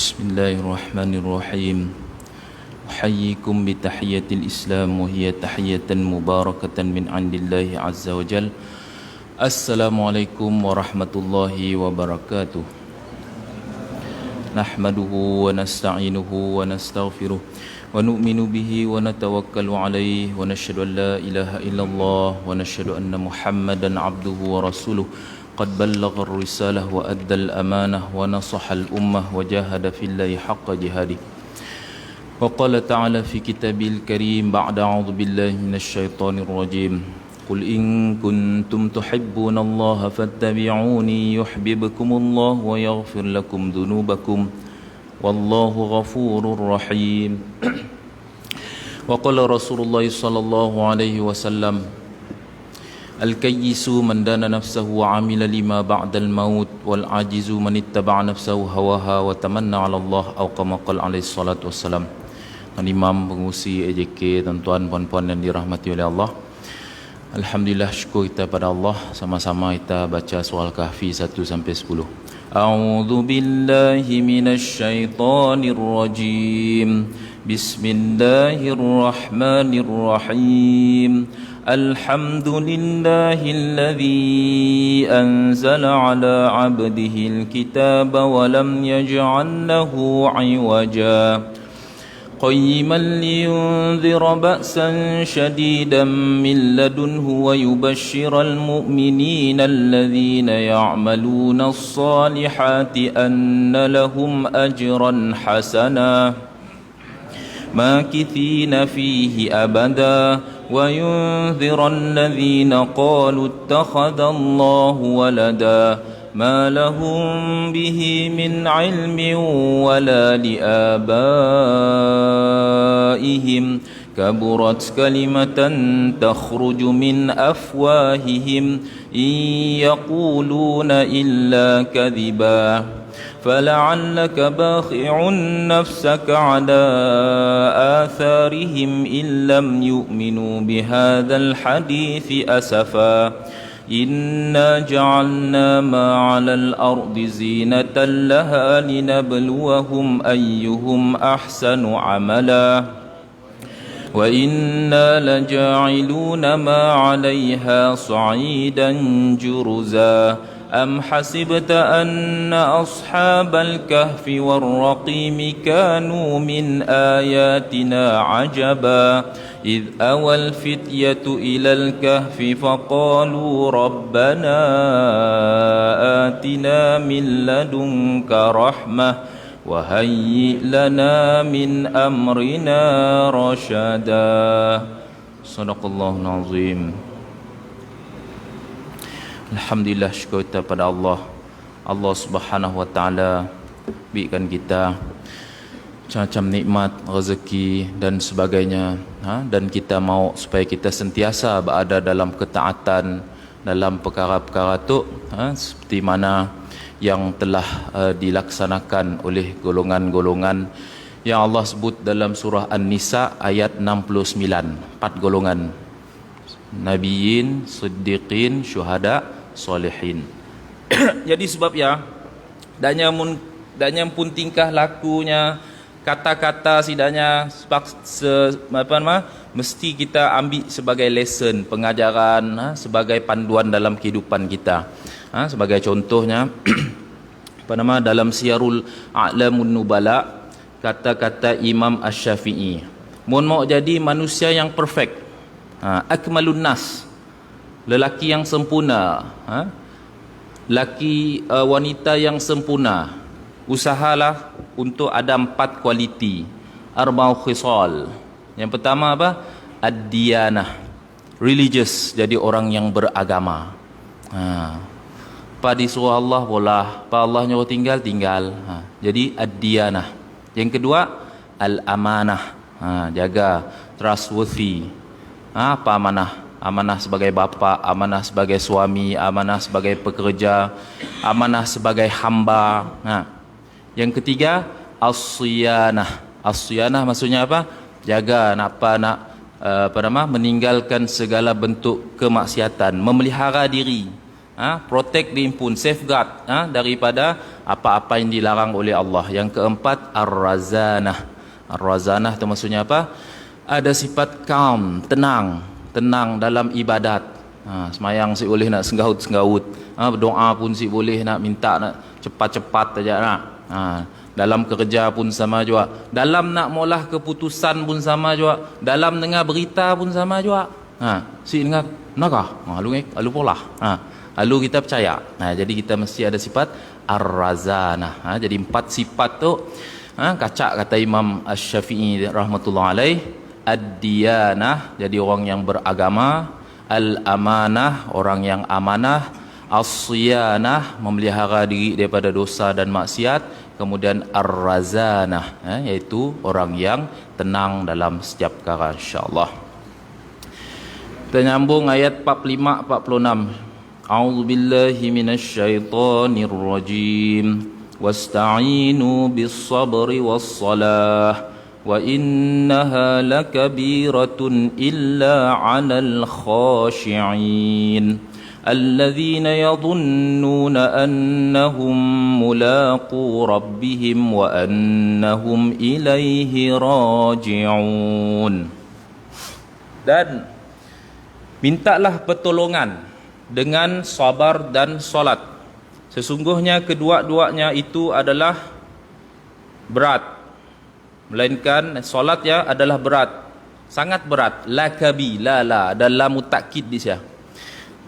Bismillahirrahmanirrahim. Uhayyikum bitahiyyatil Islam wa hiya tahiyyatan mubarakatan min 'indillahi 'azza wa jal. Assalamualaikum warahmatullahi wabarakatuh. Nahmaduhu wa nasta'inuhu wa nastaghfiruh wa nu'minu bihi wa natawakkalu alayhi wa nashhadu an la ilaha illallah wa nashhadu anna Muhammadan 'abduhu wa rasuluh. قد بلغ الرسالة وأدى الأمانة ونصح الأمة وجاهد في الله حق جهاده وقال تعالى في كتابه الكريم بعد أعوذ بالله من الشيطان الرجيم قل إن كنتم تحبون الله فاتبعوني يحببكم الله ويغفر لكم ذنوبكم والله غفور رحيم وقال رسول الله صلى الله عليه وسلم Al-kayyisu man dana nafsahu wa amila lima ba'dal maut wal ajizu man ittaba'a nafsahu hawaha wa tamanna 'ala Allah atau kama qala alaihi salatu wassalam. Imam pengurusi AJK, tuan-tuan puan-puan yang dirahmati oleh Allah. Alhamdulillah, syukur kita pada Allah. Sama-sama kita baca surah Al-Kahfi 1 sampai 10. A'udzu billahi minasy syaithanir rajim. Bismillahirrahmanirrahim. الحمد لله الذي أنزل على عبده الكتاب ولم يجعل له عوجا قيما لينذر بأسا شديدا من لدنه ويبشر المؤمنين الذين يعملون الصالحات أن لهم أجرا حسنا ماكثين فيه أبدا وينذر الذين قالوا اتخذ الله ولدا ما لهم به من علم ولا لآبائهم كبرت كلمة تخرج من أفواههم إن يقولون إلا كذبا فلعلك باخع نفسك على آثارهم إن لم يؤمنوا بهذا الحديث أسفا إنا جعلنا ما على الأرض زينة لها لنبلوهم أيهم أحسن عملا وإنا لجاعلون ما عليها صعيدا جرزا أم حسبت أن أصحاب الكهف والرقيم كانوا من آياتنا عجبا إذ أوى الفتية إلى الكهف فقالوا ربنا آتنا من لدنك رحمة وهيئ لنا من أمرنا رشدا صدق الله العظيم. Alhamdulillah, syukur kita pada Allah. Allah Subhanahu wa taala berikan kita macam-macam nikmat, rezeki dan sebagainya, dan kita mahu supaya kita sentiasa berada dalam ketaatan dalam perkara-perkara itu, seperti mana yang telah dilaksanakan oleh golongan-golongan yang Allah sebut dalam surah An-Nisa ayat 69, 4 golongan: Nabiyin, Siddiqin, Syuhada, Salihin. Jadi sebab ya danya pun tingkah lakunya, kata-kata sidanya mesti kita ambil sebagai lesson, pengajaran, sebagai panduan dalam kehidupan kita. Sebagai contohnya dalam Siyarul A'lamun Nubala, kata-kata Imam Asy-Syafi'i, mau jadi manusia yang perfect, akmalun nas, lelaki yang sempurna, lelaki wanita yang sempurna, usahalah untuk ada 4 kualiti, arba'u khisal. Yang pertama apa? Ad-diyanah, religious, jadi orang yang beragama. Pada disuruh Allah bolah, pada Allah nyuruh tinggal. Jadi ad-diyanah. Yang kedua, al-amanah, jaga, trustworthy. Apa amanah? Amanah sebagai bapa, amanah sebagai suami, amanah sebagai pekerja, amanah sebagai hamba. Yang ketiga, as-siyanah. As-siyanah maksudnya apa? Jaga, meninggalkan segala bentuk kemaksiatan, memelihara diri. Protect, diimpun, safeguard daripada apa-apa yang dilarang oleh Allah. Yang keempat, ar-razanah. Ar-razanah itu maksudnya apa? Ada sifat calm, tenang dalam ibadat. Semayang si boleh nak senggaut-senggaut, berdoa pun si boleh nak minta nak cepat-cepat saja nak. Dalam kerja pun sama juga, dalam nak molah keputusan pun sama juga, dalam dengar berita pun sama juga. Si dengar nakah, lalu pola. Lalu kita percaya. Jadi kita mesti ada sifat ar-razanah. Jadi 4 sifat tu kacak kata Imam Asy-Syafi'i rahmatullah alaih. Ad-diyanah, jadi orang yang beragama. Al-amanah, orang yang amanah. As-siyanah, memelihara diri daripada dosa dan maksiat. Kemudian ar-razanah, iaitu orang yang tenang dalam setiap perkara, insya-Allah. Kita nyambung ayat 45 46. A'udzu billahi minasyaitonir rajim. Wasta'inu bis-sabri was-salah wa innaha lakabiratun illa 'alal khashi'in. الذين يظنون أنهم ملاقو ربهم وأنهم إليه راجعون. Dan mintalah pertolongan dengan sabar dan solat. Sesungguhnya kedua-duanya itu adalah berat. Melainkan solat ya adalah berat, sangat berat. Lakabi, la adalah mutakkid di sini.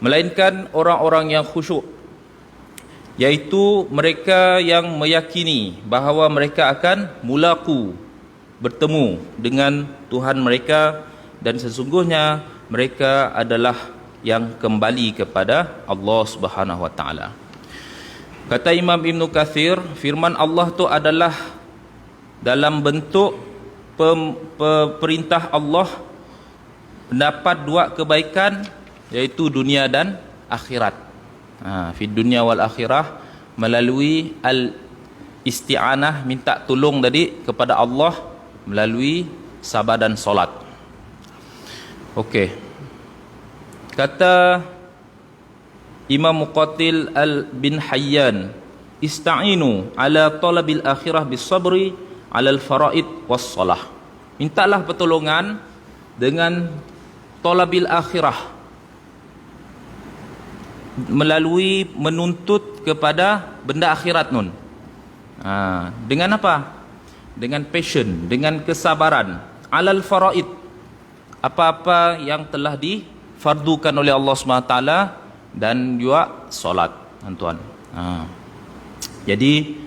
Melainkan orang-orang yang khusyuk, yaitu mereka yang meyakini bahawa mereka akan mulaku, bertemu dengan Tuhan mereka, dan sesungguhnya mereka adalah yang kembali kepada Allah Subhanahu wa taala. Kata Imam Ibn Katsir, firman Allah tu adalah dalam bentuk perintah Allah mendapat 2 kebaikan, yaitu dunia dan akhirat. Fi dunia wal akhirah, melalui al-isti'anah, minta tolong tadi kepada Allah melalui sabar dan solat. Okey. Kata Imam Muqatil bin Hayyan, ista'inu ala talabil akhirah bis sabri ala al-faraid was salah. Mintalah pertolongan dengan talabil akhirah, melalui menuntut kepada benda akhirat nun. Dengan apa? Dengan passion, dengan kesabaran. Alal faraid, apa-apa yang telah difardukan oleh Allah SWT, dan juga solat, tuan. Jadi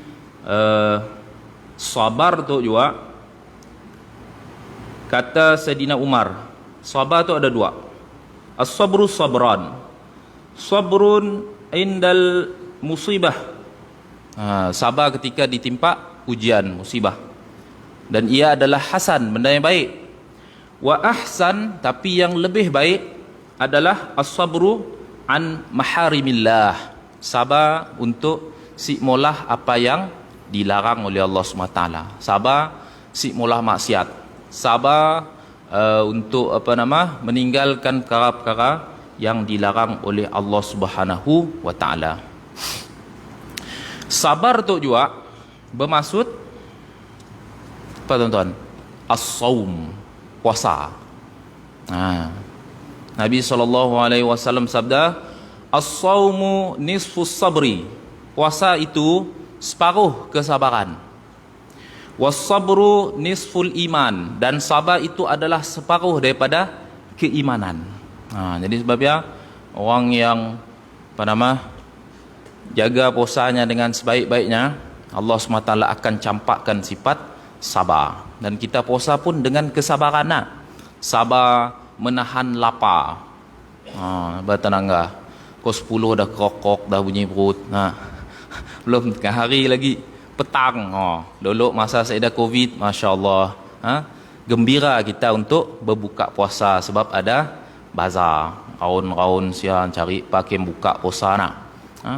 sabar tu juga, kata Sayyidina Umar, sabar tu ada 2. As-sabru sabran, sabrun indal musibah, sabar ketika ditimpa ujian, musibah, dan ia adalah hasan, benda yang baik. Wa ahsan, tapi yang lebih baik adalah as-sabru an maharimillah, sabar untuk si molah apa yang dilarang oleh Allah SWT. Sabar si molah maksiat, sabar untuk meninggalkan perkara-perkara yang dilarang oleh Allah Subhanahu wa taala. Sabar tu juga bermaksud apa, tuan-tuan? As-saum, puasa. Nabi SAW sabda, as-saumu nisfus sabri, puasa itu separuh kesabaran. Was-sabru nisful iman, dan sabar itu adalah separuh daripada keimanan. Jadi sebabnya orang yang jaga puasanya dengan sebaik-baiknya, Allah SWT akan campakkan sifat sabar. Dan kita puasa pun dengan kesabaran. Sabar menahan lapar. Bertenangga, pukul 10 dah krokok, dah bunyi perut. Belum tengah hari lagi, petang. Dulu masa saya dah Covid, Masya Allah, gembira kita untuk berbuka puasa sebab ada bazar. Raun-raun siang cari pakai buka puasa nak.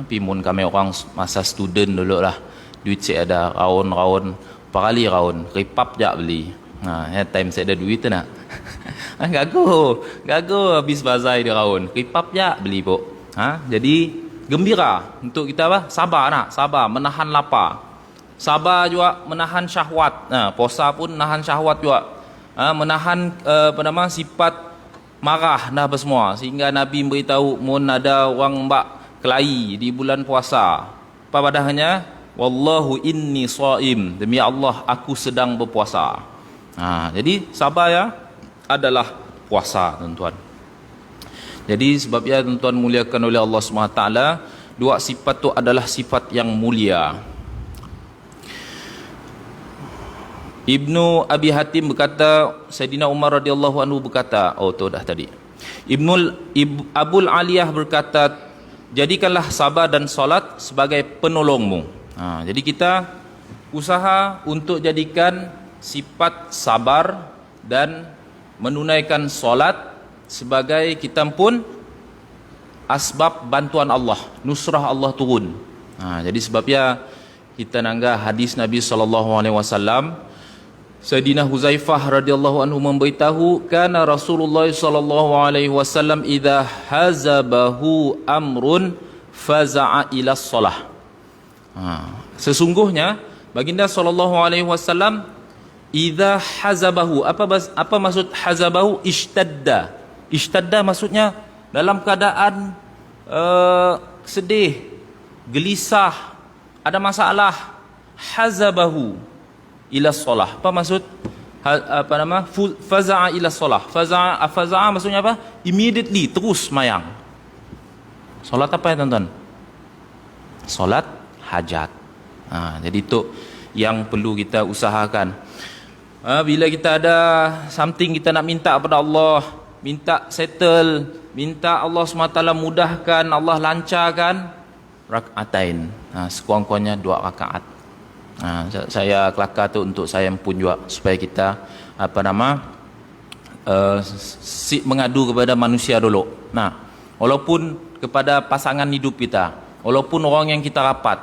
Pimun kami orang masa student dulu lah, duit saya ada, raun-raun, parali raun, ripap je beli. Time saya ada duit tu nak. Gago habis bazar dia raun, ripap je beli pok. Jadi gembira untuk kita apa? Sabar nak, sabar menahan lapar. Sabar juga menahan syahwat. Puasa pun menahan syahwat juga. Menahan sifat marah dah apa semua. Sehingga Nabi beritahu mun ada orang mbak kelahi di bulan puasa. Apa padahnya? Wallahu inni shaim. Demi Allah aku sedang berpuasa. Jadi sabar ya adalah puasa, tuan-tuan. Jadi sebabnya tuan-tuan muliakan oleh Allah SWT, dua sifat tu adalah sifat yang mulia. Ibnu Abi Hatim berkata, Sayyidina Umar radhiyallahu anhu berkata, dah tadi. Abul Aliyah berkata, jadikanlah sabar dan solat sebagai penolongmu. Jadi kita usaha untuk jadikan sifat sabar dan menunaikan solat sebagai kita pun asbab bantuan Allah, nusrah Allah turun. Jadi sebabnya kita nangga hadis Nabi SAW. Sayyidina Huzaifah radhiyallahu anhu memberitahu, kana Rasulullah sallallahu alaihi wasallam idza hazabahu amrun faza'a ila shalah. Sesungguhnya baginda sallallahu alaihi wasallam idza hazabahu, apa maksud hazabahu? Ishtadda maksudnya dalam keadaan sedih, gelisah, ada masalah. Hazabahu ila solah. Apa maksud? Faza'a ila solah. Faza'a maksudnya apa? Immediately, terus mayang. Solat apa ya tuan-tuan? Solat hajat. Jadi itu yang perlu kita usahakan. Bila kita ada something kita nak minta kepada Allah, minta settle, minta Allah SWT mudahkan, Allah lancarkan, rakaatain, sekurang-kurangnya 2 rakaat. Saya kelakar tu untuk saya pun juga, supaya kita mengadu kepada manusia dulu. Walaupun kepada pasangan hidup kita, walaupun orang yang kita rapat,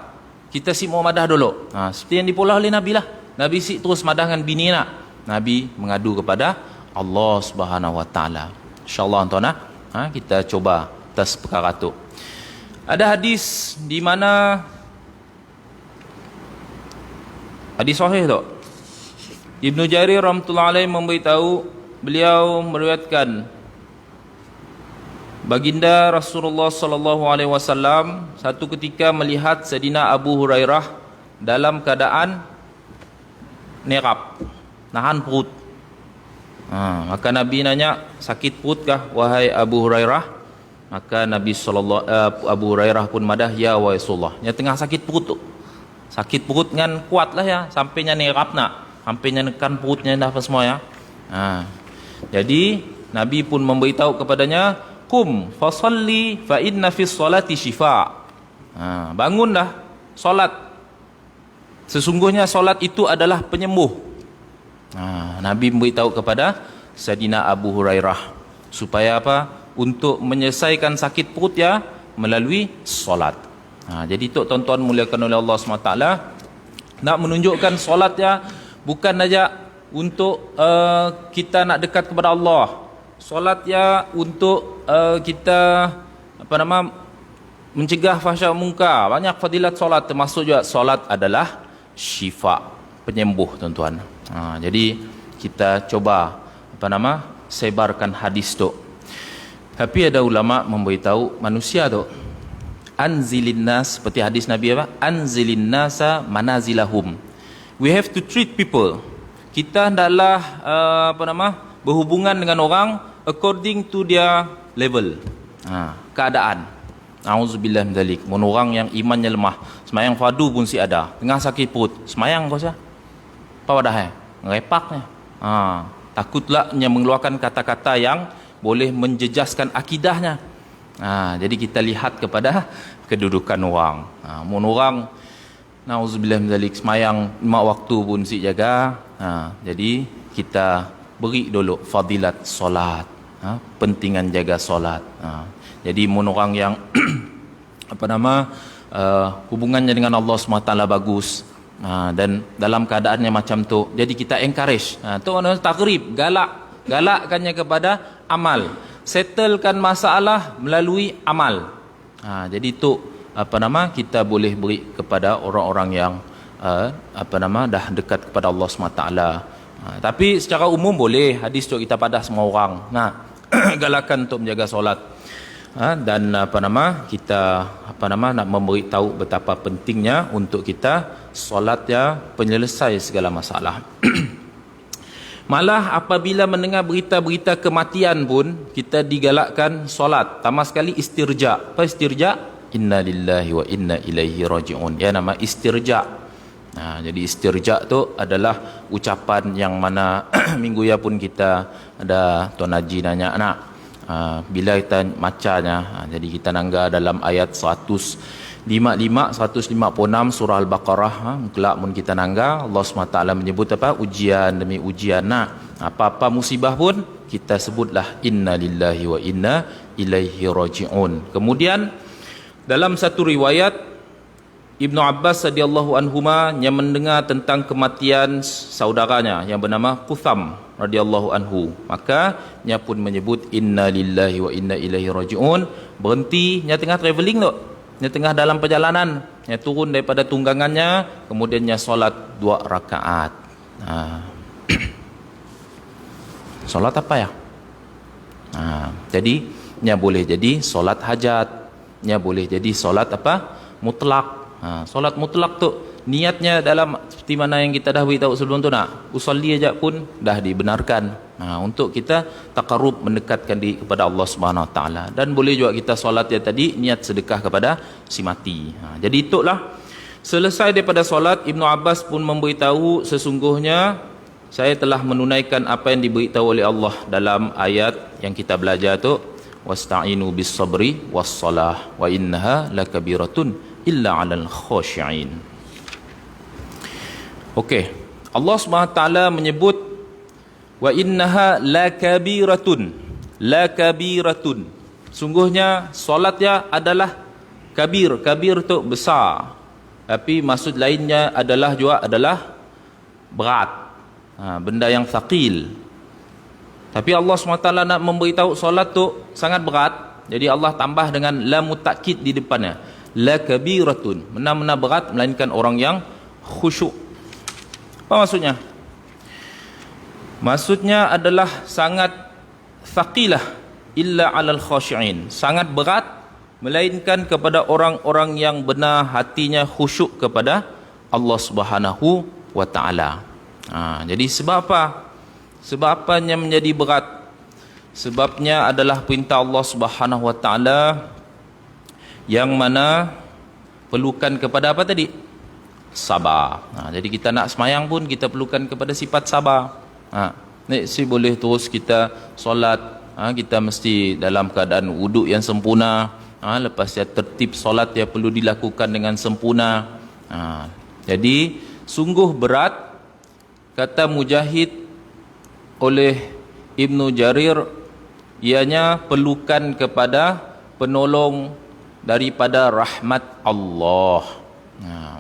kita mau madah dulu. Seperti yang dipolah oleh Nabi lah. Nabi terus madahkan bini nak. Nabi mengadu kepada Allah Subhanahu Wa Taala. InsyaAllah tuan-tuan, kita coba atas perkara tu. Ada hadis di mana hadis sahih tu. Ibnu Jarir rahmatullahi alaih memberitahu, beliau meriwayatkan baginda Rasulullah sallallahu alaihi wasallam satu ketika melihat Sayyidina Abu Hurairah dalam keadaan nerap, nahan perut. Maka Nabi nanya, sakit perut kah wahai Abu Hurairah? Maka Abu Hurairah pun madah, ya wa Rasulullah, nya tengah sakit perut tu. Sakit perut kan kuat lah ya, sampainya nerap nak, sampainya nekan perutnya dah apa semua ya. Jadi Nabi pun memberitahu kepadanya, kum fasalli fa inna fis salati syifa. Bangun dah, solat, sesungguhnya solat itu adalah penyembuh. Nabi memberitahu kepada Sayyidina Abu Hurairah supaya apa? Untuk menyelesaikan sakit perut ya melalui solat. Jadi itu tuan-tuan muliakan oleh Allah SWT, nak menunjukkan solat ya bukan saja untuk kita nak dekat kepada Allah. Solat ya untuk kita mencegah fahsya munkar. Banyak fadilat solat, termasuk juga solat adalah syifa, penyembuh tuan-tuan. Jadi kita coba sebarkan hadis tu. Tapi ada ulama memberitahu manusia tu, anzilin nas, seperti hadis Nabi apa? Anzilin nasa manazilahum. We have to treat people. Kita hendaklah berhubungan dengan orang according to their level, keadaan. Auzubillah min dzalik. Mun orang yang imannya lemah, semayang fardu pun si ada, tengah sakit perut, semayang kau sah. Apa dah ngerepaknya. Takutlah mengeluarkan kata-kata yang boleh menjejaskan akidahnya. Jadi kita lihat kepada kedudukan orang. Mun orang nauzubillah min dzalik semayang 5 waktu pun si jaga. Jadi kita beri dulu fadilat solat, pentingan jaga solat. Jadi mun orang yang hubungannya dengan Allah SWT bagus, dan dalam keadaannya macam tu, jadi kita encourage. Tu takrib, galakkannya kepada amal, settlekan masalah melalui amal. Jadi tu kita boleh beri kepada orang-orang yang dah dekat kepada Allah SWT. Tapi secara umum boleh, hadis tu kita padah semua orang. Galakan untuk menjaga solat. Dan kita nak memberi tahu betapa pentingnya untuk kita solat ya penyelesai segala masalah. Malah apabila mendengar berita-berita kematian pun kita digalakkan solat. Tambah sekali istirja. Apa istirja? Inna lillahi wa inna ilaihi raji'un. Ya, nama istirja. Jadi istirja tu adalah ucapan yang mana minggu ya pun kita ada Tuan Haji nanya bila kita macanya. Jadi kita nangga dalam ayat 155 156 surah Al-Baqarah. Kelak mun kita nangga Allah SWT menyebut apa? Ujian demi ujian. Apa-apa musibah pun kita sebutlah inna lillahi wa inna ilaihi raji'un. Kemudian dalam satu riwayat Ibnu Abbas radhiyallahu anhuma yang mendengar tentang kematian saudaranya yang bernama Qutham radhiyallahu anhu, maka nya pun menyebut inna lillahi wa inna ilaihi raji'un. Berhenti nya tengah travelling tu, nya tengah dalam perjalanan, nya turun daripada tunggangannya, kemudian nya solat 2 rakaat. Solat apa ya? Jadi nya boleh jadi solat hajat, nya boleh jadi solat apa? Mutlak. Solat mutlak tu niatnya dalam seperti mana yang kita dah beritahu sebelum tu, usolli aja pun dah dibenarkan untuk kita taqarrub, mendekatkan diri kepada Allah Subhanahu Wa Taala. Dan boleh juga kita solat ya tadi niat sedekah kepada si mati. Jadi itulah selesai daripada solat, Ibnu Abbas pun memberitahu sesungguhnya saya telah menunaikan apa yang diberitahu oleh Allah dalam ayat yang kita belajar tu, wasta'inu bis sabri was salah wa innaha lakabiratun illa 'alal khashi'in. Okey, Allah SWT menyebut wa innaha lakabiratun. Lakabiratun. Sungguhnya solat ya adalah kabir. Kabir tu besar. Tapi maksud lainnya adalah berat. Benda yang thaqil. Tapi Allah SWT nak memberitahu solat tu sangat berat. Jadi Allah tambah dengan lam mutakkid di depannya. La kabiratun, benar-benar berat melainkan orang yang khusyuk. Apa maksudnya? Maksudnya adalah sangat thaqilah illa 'alal khashi'in, sangat berat melainkan kepada orang-orang yang benar hatinya khusyuk kepada Allah Subhanahu wa taala. Jadi sebab apa? Sebab apanya menjadi berat? Sebabnya adalah perintah Allah Subhanahu wa taala yang mana perlukan kepada apa tadi? Sabar. Jadi kita nak semayang pun kita perlukan kepada sifat sabar. Si boleh terus kita solat, kita mesti dalam keadaan wuduk yang sempurna. Lepas dia tertib solat dia perlu dilakukan dengan sempurna. Jadi sungguh berat, kata Mujahid oleh Ibnu Jarir, ianya perlukan kepada penolong daripada rahmat Allah.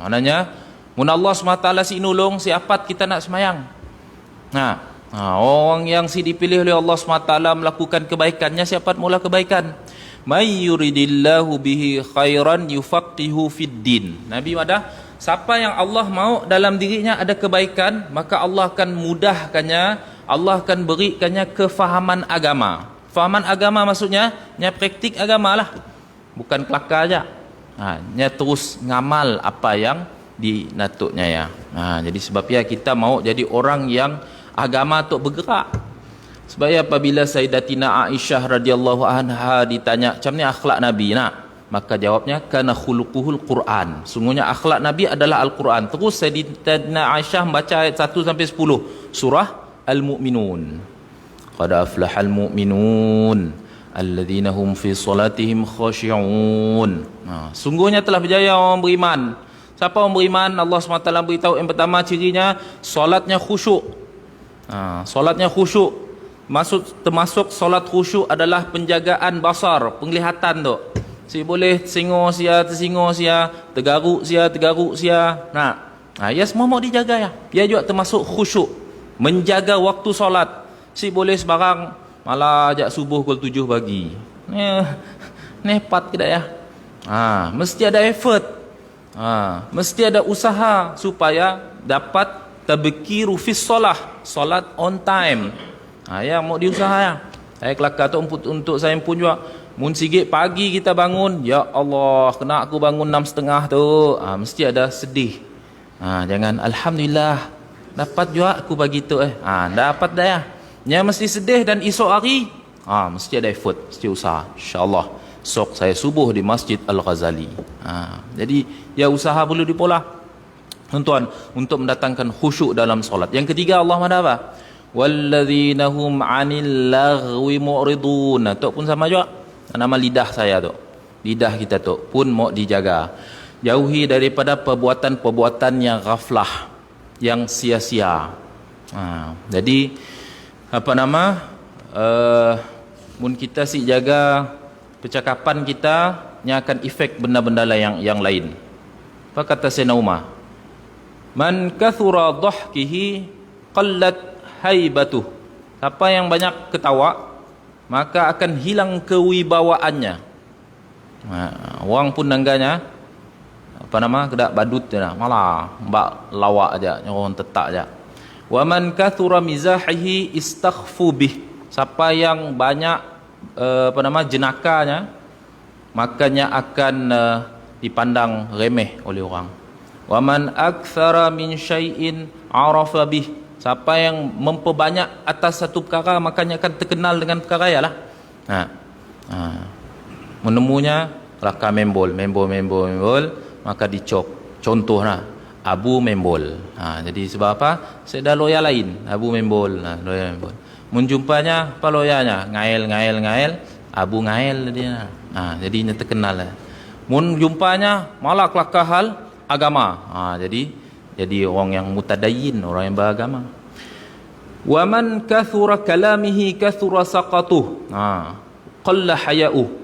Maknanya mun Allah SWT si nolong, si apat kita nak semayang. Orang yang si dipilih oleh Allah SWT melakukan kebaikannya, siapa mula kebaikan. May yuridillahu bihi khairan yufaqihu fid din. Nabi madah, siapa yang Allah mau dalam dirinya ada kebaikan, maka Allah akan mudahkannya, Allah akan berikannya kefahaman agama. Fahaman agama maksudnya nya praktik agama lah. Bukan kelakar aja. Nya terus ngamal apa yang dinatuknya ya. Jadi sebabnya kita mau jadi orang yang agama tu bergerak. Sebab apabila Sayyidatina Aisyah radhiyallahu anha ditanya, "Macam ni akhlak Nabi?" Maka jawabnya, "Kana khuluquhul Quran." Sungguhnya akhlak Nabi adalah Al-Quran. Terus Sayyidatina Aisyah membaca ayat 1 sampai 10 surah Al-Mu'minun. Qad aflahal mu'minun alladzina hum fi salatihim khashi'un. Sungguhnya telah berjaya orang beriman. Siapa orang beriman? Allah SWT beritahu yang pertama cirinya solatnya khusyuk. Solatnya khusyuk. Termasuk solat khusyuk adalah penjagaan basar, penglihatan tu. Si boleh tersinggung sia, tergaruk sia. Ya semua mau dijaga ya. Dia juga termasuk khusyuk. Menjaga waktu solat. Si boleh sebarang malah ajak subuh pukul 7 pagi. Nepat kita ya. Mesti ada effort. Mesti ada usaha supaya dapat tabkiru fis solat on time. Ya mau diusaha ya. Saya kelakar tu untuk saya pun juga. Mun sikit pagi kita bangun, ya Allah, kena aku bangun 6.30 tu. Mesti ada sedih. Jangan alhamdulillah dapat juga aku pagi tu dapat dah ya. Nya mesti sedih dan esok hari mesti ada effort, mesti usaha. Insya-Allah sok saya subuh di Masjid Al-Ghazali. Jadi ya usaha perlu dipola. Tuan-tuan, untuk mendatangkan khusyuk dalam solat. Yang ketiga Allah mana apa? Walladzina hum 'anil laghwi mu'ridun. Tu pun sama juga. Nama lidah saya tu. Lidah kita tu pun mau dijaga. Jauhi daripada perbuatan-perbuatan yang ghaflah, yang sia-sia. Jadi mun kita si jaga percakapan kita, nya akan efek benda-benda yang lain. Apa kata Sayyidina Umar? Man kathura dhahkihi qallat haibatuh. Siapa yang banyak ketawa, maka akan hilang kewibawaannya. Orang pun nangganya kedak badut je malah mbak lawak aja, orang tetak aja. Wa man kathura mizahihi istakhfu bih. Siapa yang banyak jenakanya, makanya akan dipandang remeh oleh orang. Wa man aktsara min syai'in arafa bih. Siapa yang memperbanyak atas satu perkara, makanya akan terkenal dengan perkara ya lah. Menemunya kelakar membol, maka dicop. Contohnya Abu membol. Jadi sebab apa? Saya dah loya lain. Abu membol. Loya membol. Menjumpanya apa loyanya? Ngail. Abu ngail dia. Jadinya terkenal lah. Mun jumpanya malah kelakar hal agama. Jadi orang yang mutadayyin, orang yang beragama. Wa man kathura kalamihi kathura saqatuh. Qalla haya'uh.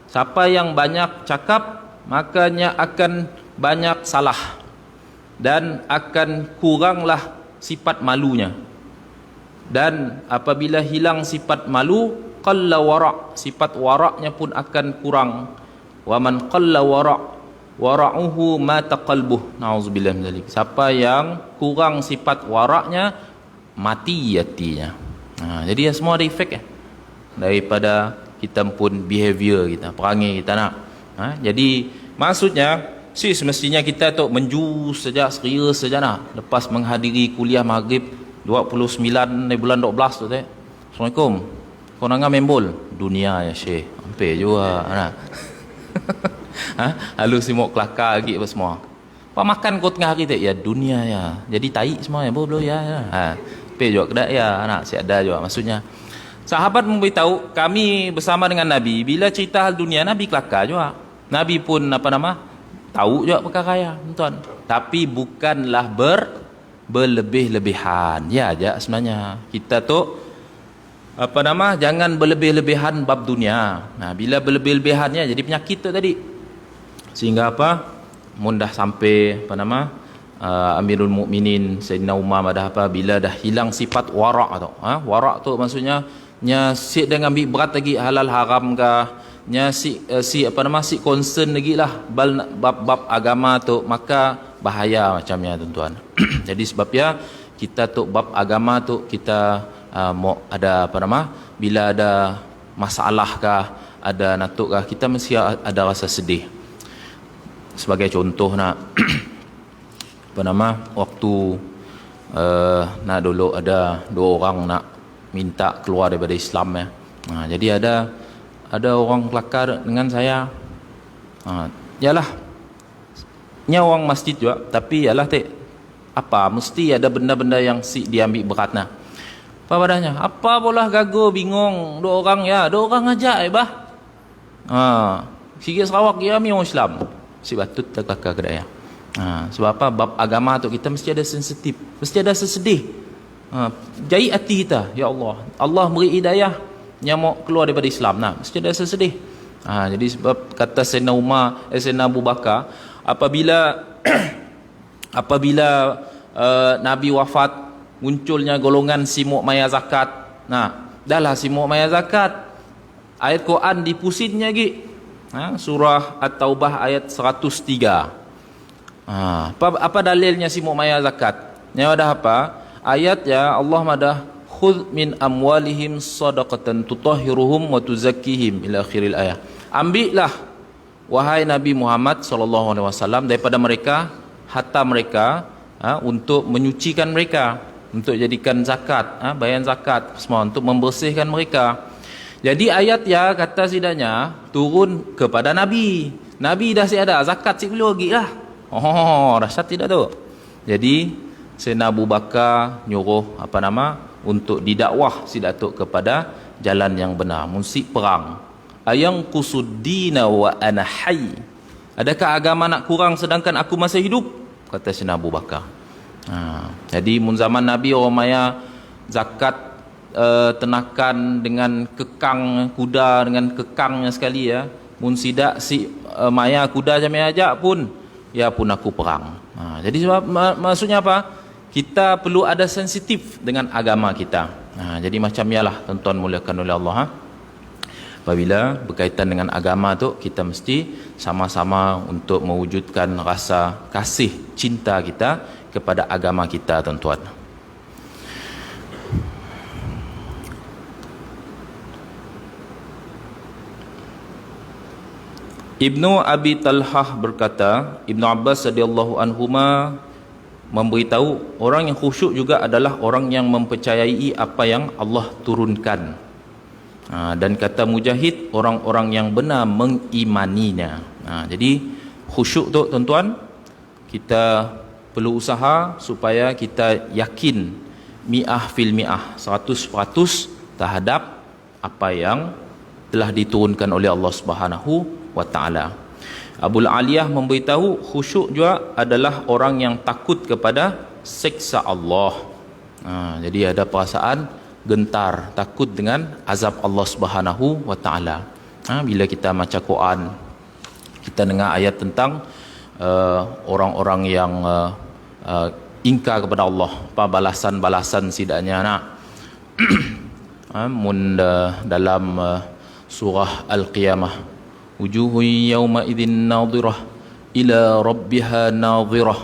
Siapa yang banyak cakap, makanya akan banyak salah dan akan kuranglah sifat malunya. Dan apabila hilang sifat malu, qalla wara', sifat waraknya pun akan kurang. Wa man qalla wara'uhu mata qalbuh. Nauzubillah min dzalik. Siapa yang kurang sifat waraknya, mati hatinya. Jadi semua ada efek daripada kita pun behavior kita, perangai kita nak. Jadi maksudnya semestinya kita tu menjus saja, serius saja nak. Lepas menghadiri kuliah maghrib 29 di bulan 12 tu Assalamualaikum. Kau nak membol dunia ya Syekh. Hampir juga nak. Lalu simok kelakar lagi apa semua. Apa makan kau tengah hari tak? Ya dunia ya. Jadi taik semua ya. Belum ya. Pe juga kedak ya anak si ada juga maksudnya. Sahabat memberitahu kami bersama dengan Nabi, bila cerita hal dunia Nabi kelakar juga. Nabi pun tahu juga perkara ya, tuan. Tapi bukanlah berlebih-lebihan. Ya aja sebenarnya. Kita tu jangan berlebih-lebihan bab dunia. Bila berlebih-lebihannya jadi penyakit tu tadi. Sehingga mun dah sampai Amirul Mukminin Sayyidina Umar bila dah hilang sifat warak tu. Warak tu maksudnya nya si dengan ambil berat lagi halal haram kah, nya si concern lagi lah bab agama tu, maka bahaya macamnya tuan-tuan. Jadi sebab ya kita tu bab agama tu kita mau ada bila ada masalah kah, ada natuk kah, kita mesti ada rasa sedih. Sebagai contoh waktu nak dulu ada dua orang nak minta keluar daripada Islam ya. Jadi ada orang kelakar dengan saya. Yalah. Nya orang masjid juga, tapi yalah mesti ada benda-benda yang diambil berat nah. Apa padanya? Apa bolah gago bingung dua orang ajak bah. Sikit Sarawak ya mi orang Islam. Si batut terkelakar kedaya. Sebab apa? Bab agama tu kita mesti ada sensitif, mesti ada sesedih. Jahit hati kita, ya Allah, Allah beri hidayah yang mau keluar daripada Islam. Mesti ada sesedih. Jadi sebab kata Sayyidina Abu Bakar, apabila Nabi wafat, munculnya golongan simuk maya zakat. Dahlah simuk maya zakat, ayat Quran dipusin lagi. Surah At-Taubah ayat 103. Apa dalilnya si maya zakat? Yang ada apa? Ayat ya Allah madah khudh min amwalihim sadaqatan tutahhiruhum wa tuzakkihim ila akhiril ayat. Ambillah wahai Nabi Muhammad sallallahu alaihi wasallam daripada mereka harta mereka untuk menyucikan mereka, untuk jadikan zakat, bayan zakat semua untuk membersihkan mereka. Jadi ayat ya kata sidanya turun kepada Nabi. Nabi dah si ada zakat si belum lagi lah. Dahsyat tidak tu. Jadi Sayyidina Abu Bakar nyuruh untuk didakwah si datuk kepada jalan yang benar, musik perang. Ayang kusuddina wa ana hayy. Adakah agama nak kurang sedangkan aku masih hidup? Kata Sayyidina Abu Bakar. Jadi mun zaman Nabi orang maya zakat tenakan dengan kekang kuda, dengan kekangnya sekali ya. Mun sidak si maya kuda jam ajak pun ya pun aku perang. Jadi sebab maksudnya apa? Kita perlu ada sensitif dengan agama kita. Jadi macam yalah tuan-tuan muliakan oleh Allah. Apabila berkaitan dengan agama tu kita mesti sama-sama untuk mewujudkan rasa kasih cinta kita kepada agama kita tuan-tuan. Ibnu Abi Talhah berkata, Ibnu Abbas radhiyallahu anhuma memberitahu orang yang khusyuk juga adalah orang yang mempercayai apa yang Allah turunkan. Dan kata Mujahid, orang-orang yang benar mengimaninya. Jadi khusyuk tu tuan-tuan, kita perlu usaha supaya kita yakin mi'ah fil mi'ah, 100% terhadap apa yang telah diturunkan oleh Allah Subhanahu wa ta'ala. Abul Aliyah memberitahu khusyuk juga adalah orang yang takut kepada siksa Allah. Jadi ada perasaan gentar, takut dengan azab Allah Subhanahu wa ta'ala. Bila kita baca Quran, kita dengar ayat tentang orang-orang yang ingkar kepada Allah, apa balasan-balasan sidaknya nak. Dalam surah Al-Qiyamah, wujuhun yawma idzin nadhirah ila rabbiha nadhirah.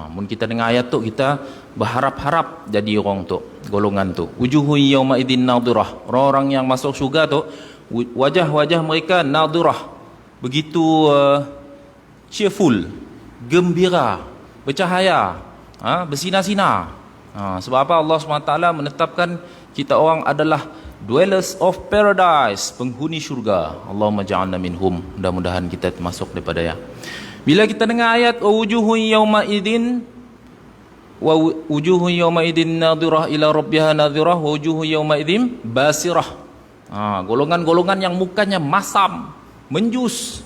Mun kita dengar ayat tu kita berharap-harap jadi orang tu, golongan tu. Wujuhun yawma idzin nadhirah. Orang-orang yang masuk syurga tu wajah-wajah mereka nadhirah, begitu cheerful, gembira, bercahaya, bersinar-sinar. Sebab apa Allah SWT menetapkan kita orang adalah dwellers of paradise, penghuni syurga. Allahumma ja'alna minhum. Mudah-mudahan kita termasuk daripada ya. Bila kita dengar ayat wujuhun yawma idzin wa wujuhun yawma idzin nadhirah ila rabbiha nadhirah wa wujuhun yawma idzin basirah. Golongan-golongan yang mukanya masam, menjus.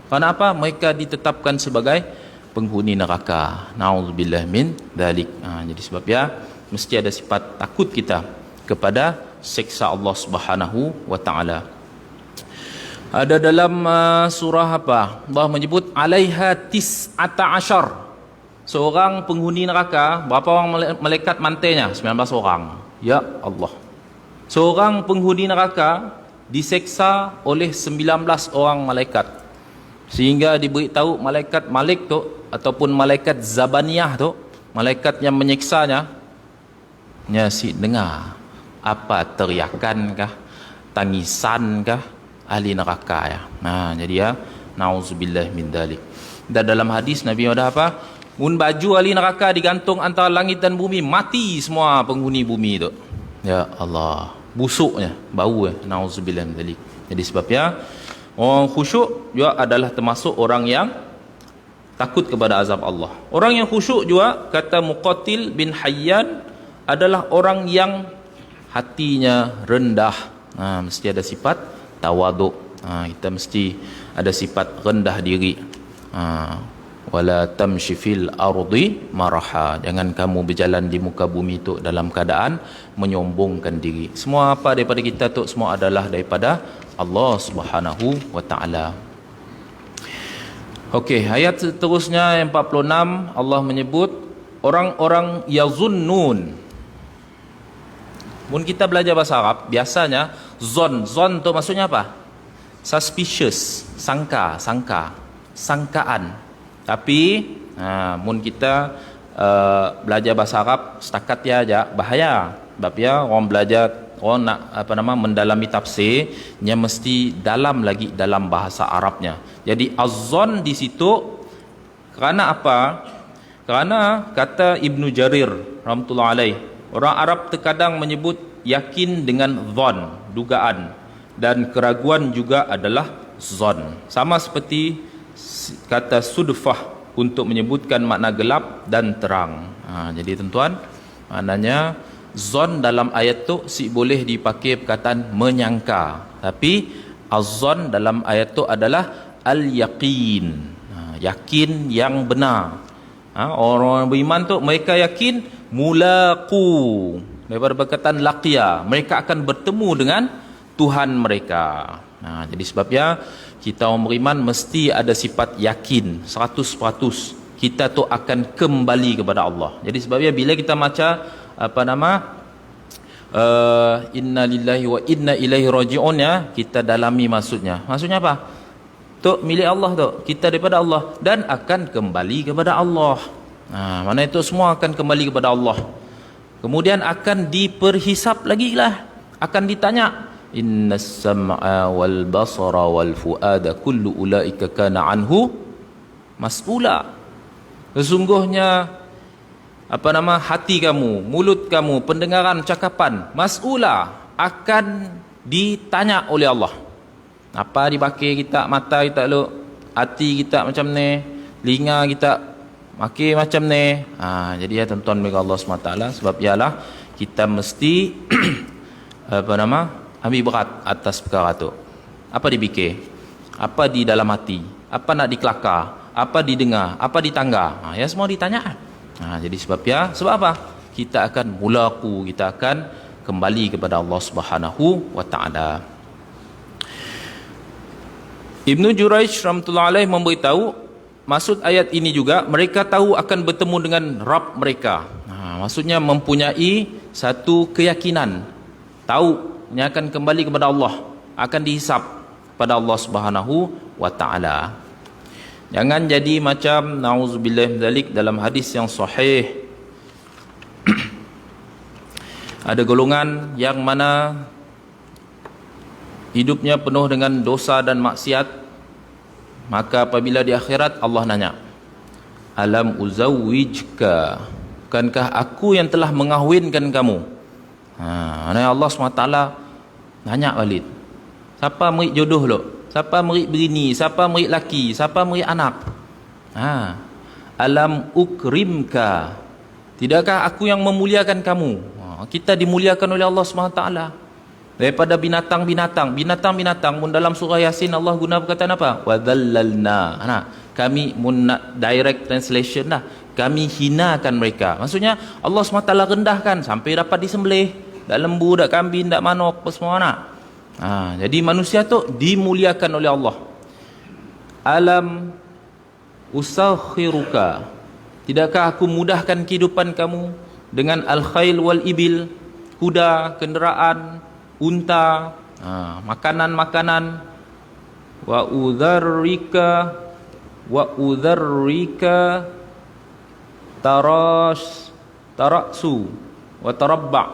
Kenapa? Mereka ditetapkan sebagai penghuni neraka. Nauzubillah min dzalik. Jadi sebab ya mesti ada sifat takut kita kepada siksa Allah Subhanahu wa taala. Ada dalam surah apa? Allah menyebut alaiha tis'ata asyar. Seorang penghuni neraka, berapa orang malaikat mantainya? 19 orang. Ya Allah. Seorang penghuni neraka diseksa oleh 19 orang malaikat. Sehingga diberitahu malaikat Malik tu ataupun malaikat Zabaniyah tu, malaikat yang menyiksanya, si dengar apa teriakankah, tangisankah ahli neraka ya. Jadi ya, nauzubillah min dzalik. Dan dalam hadis Nabi ada apa? Mun baju ahli neraka digantung antara langit dan bumi, mati semua penghuni bumi itu. Ya Allah, busuknya, bau ya. Nauzubillah min dzalik. Jadi sebabnya orang khusyuk juga adalah termasuk orang yang takut kepada azab Allah. Orang yang khusyuk juga kata Muqatil bin Hayyan adalah orang yang hatinya rendah. Mesti ada sifat tawaduk. Kita mesti ada sifat rendah diri. Wala tamshi fil ardi maraha. Jangan kamu berjalan di muka bumi tu dalam keadaan menyombongkan diri. Semua apa daripada kita tu semua adalah daripada Allah Subhanahu wa taala. Okey, ayat seterusnya yang 46 Allah menyebut orang-orang yazunnun. Mun kita belajar bahasa Arab, biasanya zon tu maksudnya apa? suspicious, sangkaan. Tapi mun kita belajar bahasa Arab setakat ya aja bahaya. Sebab ya orang belajar, orang nak mendalami tafsir, nya mesti dalam lagi dalam bahasa Arabnya. Jadi az-zon di situ kerana apa? Kerana kata Ibnu Jarir rahmatullah alaih, orang Arab terkadang menyebut yakin dengan zon, dugaan, dan keraguan juga adalah zon. Sama seperti kata sudfah untuk menyebutkan makna gelap dan terang. Jadi tuan-tuan, maknanya zon dalam ayat tu boleh dipakai perkataan menyangka, tapi az-zon dalam ayat tu adalah al-yaqin, yakin yang benar. Orang beriman tu mereka yakin mulaqu, daripada perkataan laqiya, mereka akan bertemu dengan Tuhan mereka. Jadi sebabnya kita orang beriman mesti ada sifat yakin 100% kita tu akan kembali kepada Allah. Jadi sebabnya bila kita baca inna lillahi wa inna ilaihi raji'un, ya, kita dalami maksudnya. Maksudnya apa? Tu milik Allah tu, kita daripada Allah dan akan kembali kepada Allah. Mana itu semua akan kembali kepada Allah. Kemudian akan diperhisap lagi lah, akan ditanya, innas sam'a wal basara wal fuada kullu ulaika kana anhu mas'ula. Sesungguhnya hati kamu, mulut kamu, pendengaran, cakapan, mas'ula, akan ditanya oleh Allah. Apa dipakai kita, mata kita lu, hati kita macam ni, telinga kita pakai macam ni. Jadi ya tuan-tuan bagi Allah SWT, sebab ialah kita mesti ambil berat atas perkara tu. Apa dipikir, apa di dalam hati, apa nak dikelakar, apa didengar, apa ditangga, ya semua ditanya. Jadi sebab apa? Kita akan mulaqu, kita akan kembali kepada Allah Subhanahu wa taala. Ibnu Jurayj rahmatullah alaih memberitahu maksud ayat ini juga, mereka tahu akan bertemu dengan Rabb mereka. Maksudnya mempunyai satu keyakinan, tahu yang akan kembali kepada Allah, akan dihisap pada Allah Subhanahu wa taala. Jangan jadi macam nauzubillah min zalik, dalam hadis yang sahih ada golongan yang mana hidupnya penuh dengan dosa dan maksiat, maka apabila di akhirat Allah nanya, alam uzawwijka, bukankah aku yang telah mengahwinkan kamu? Allah SWT nanya balik, siapa merik jodoh lo? Siapa merik berini? Siapa merik laki? Siapa merik anak? Alam ukrimka, tidakkah aku yang memuliakan kamu? Kita dimuliakan oleh Allah SWT daripada binatang-binatang. Binatang-binatang pun dalam surah Yasin Allah guna perkataan apa? Wadhallalna. Kami direct translation lah, kami hinakan mereka. Maksudnya Allah SWT rendahkan sampai dapat disembelih, dak lembu, dak kambing, dak manok, apa semua nak. Jadi manusia tu dimuliakan oleh Allah. Alam usakhiruka, tidakkah aku mudahkan kehidupan kamu dengan al-khail wal ibil, kuda, kenderaan, unta, makanan-makanan. Wa udharrika taraksu wa tarabba.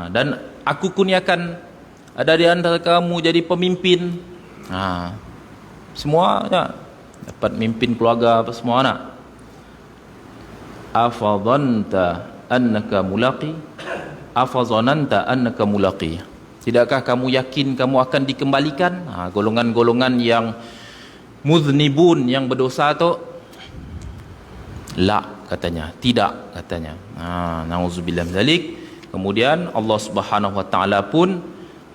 Dan aku kurniakan ada di antara kamu jadi pemimpin. Semua ya, dapat mimpin keluarga apa semua nak. Afadhanta annaka mulaqi, afazananta annaka mulaqi, tidakkah kamu yakin kamu akan dikembalikan? Golongan-golongan yang muznibun, yang berdosa tu, la katanya, tidak katanya. Nauzubillah min zalik. Kemudian Allah Subhanahu wa taala pun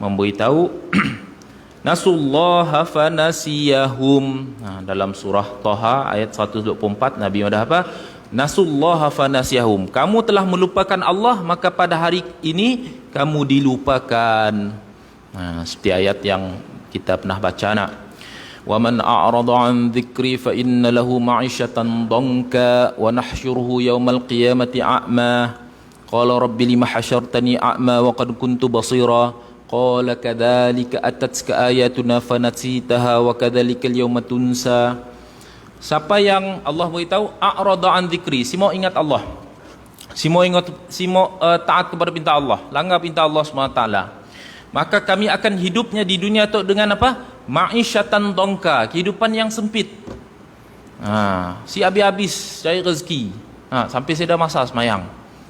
memberitahu nasullaha fanasiyahum. Dalam surah Taha ayat 124 Nabi ada apa? Nasullaha fanasiyahum, kamu telah melupakan Allah, maka pada hari ini kamu dilupakan. Seperti ayat yang kita pernah baca nak. Wa man a'rada an dzikri fa inna lahu ma'isyatan dhanka wa nahsyuruhu yaumal qiyamati a'ma. Qala rabbi lima hasyartani a'ma wa qad kuntu basira. qala kadzalika atatka ayatuna fanasitaha wa kadzalika al-yawma tunsa. Siapa yang Allah beritahu a'rada an dzikri, si mau ingat Allah, si mau taat kepada perintah Allah, langgar perintah Allah SWT, maka kami akan hidupnya di dunia tu dengan apa? Ma'isyatan dongka, kehidupan yang sempit. Si habis-habis cari rezeki. Sampai saya dah masa semayang,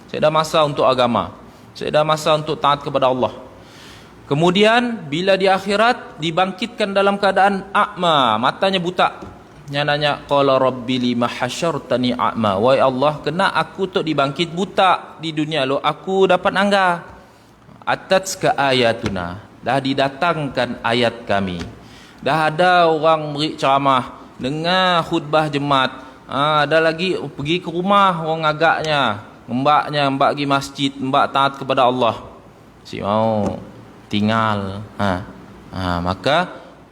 saya dah masa untuk agama, saya dah masa untuk taat kepada Allah. Kemudian bila di akhirat dibangkitkan dalam keadaan a'ma, matanya buta. Dia nanya, qala rabbi lima hasyartani a'ma, wahai Allah, kena aku tu dibangkit buta di dunia lo, aku dapat angga. Atatka ayatuna, dah didatangkan ayat kami, dah ada orang beri ceramah, dengar khutbah jemaat, ada lagi pergi ke rumah orang agaknya, mbak pergi masjid, mbak taat kepada Allah, si mau tinggal. Maka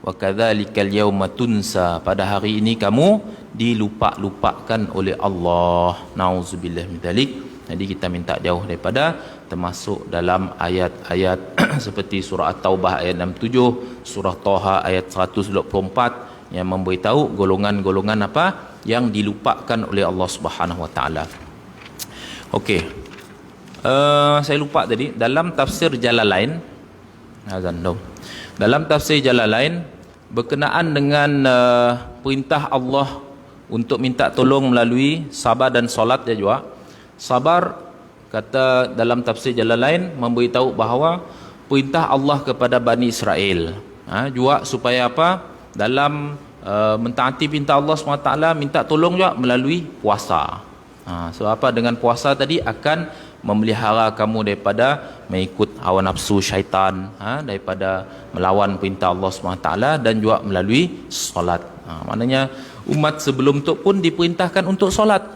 wa kadzalikal yauma tunsa, pada hari ini kamu dilupa-lupakan oleh Allah. Nauzubillah min dzalik. Jadi kita minta jauh daripada termasuk dalam ayat-ayat seperti surah At-Taubah ayat 67, surah Taha ayat 124 yang memberitahu golongan-golongan apa yang dilupakan oleh Allah Subhanahu wa taala. Okey. Saya lupa tadi dalam tafsir Jalalain, dalam tafsir Jalalain berkenaan dengan perintah Allah untuk minta tolong melalui sabar dan solat dia juga. Sabar, kata dalam tafsir Jalalain, memberitahu bahawa perintah Allah kepada Bani Israel juga supaya apa? Dalam mentaati perintah Allah SWT, minta tolong juga melalui puasa. Sebab apa? Dengan puasa tadi akan memelihara kamu daripada mengikut hawa nafsu syaitan, daripada melawan perintah Allah SWT, dan juga melalui solat. Maknanya umat sebelum tu pun diperintahkan untuk solat.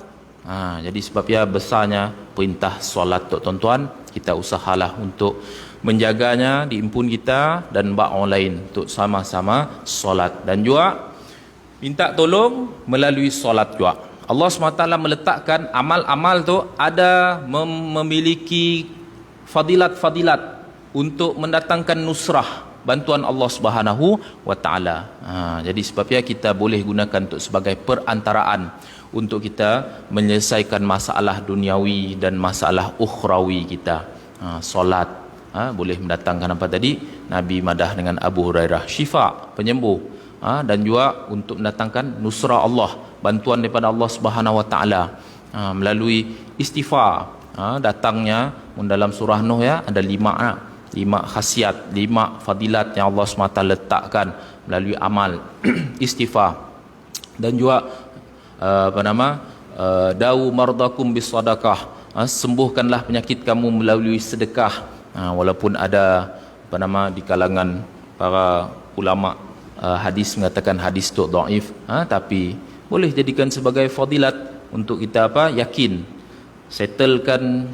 Jadi sebab ya besarnya perintah solat tu tuan-tuan, kita usahalah untuk menjaganya di impun kita dan bak orang lain untuk sama-sama solat, dan juga minta tolong melalui solat juga. Allah SWT meletakkan amal-amal tu ada memiliki fadilat-fadilat untuk mendatangkan nusrah, bantuan Allah Subhanahu wa taala. Jadi sebabnya kita boleh gunakan untuk sebagai perantaraan untuk kita menyelesaikan masalah duniawi dan masalah ukhrawi kita. Solat boleh mendatangkan apa tadi? Nabi madah dengan Abu Hurairah, syifa, penyembuh, dan juga untuk mendatangkan nusrah Allah, bantuan daripada Allah Subhanahu wa taala melalui istighfar. Datangnya dalam surah Nuh ya, ada lima khasiat, 5 fadilat yang Allah SWT letakkan melalui amal istighfar. Dan juga da'u mardakum bisadaqah, sembuhkanlah penyakit kamu melalui sedekah. Walaupun ada di kalangan para ulama hadis mengatakan hadis tu dhaif, tapi boleh jadikan sebagai fadilat untuk kita yakin, settlekan,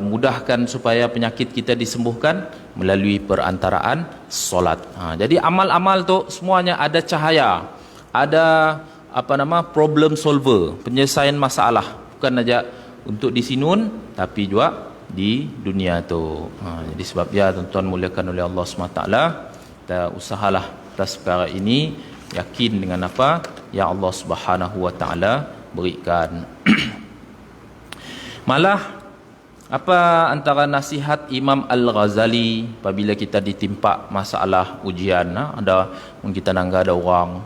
mudahkan supaya penyakit kita disembuhkan melalui perantaraan solat. Jadi amal-amal tu semuanya ada cahaya, ada problem solver, penyelesaian masalah, bukan saja untuk di sinun tapi juga di dunia tu. Jadi sebab ya tuan-tuan muliakan oleh Allah SWT, kita usahalah atas perkara ini, yakin dengan apa yang Allah Subhanahu wa taala berikan. Malah apa antara nasihat Imam Al-Ghazali apabila kita ditimpa masalah ujian, ada kita nangga ada orang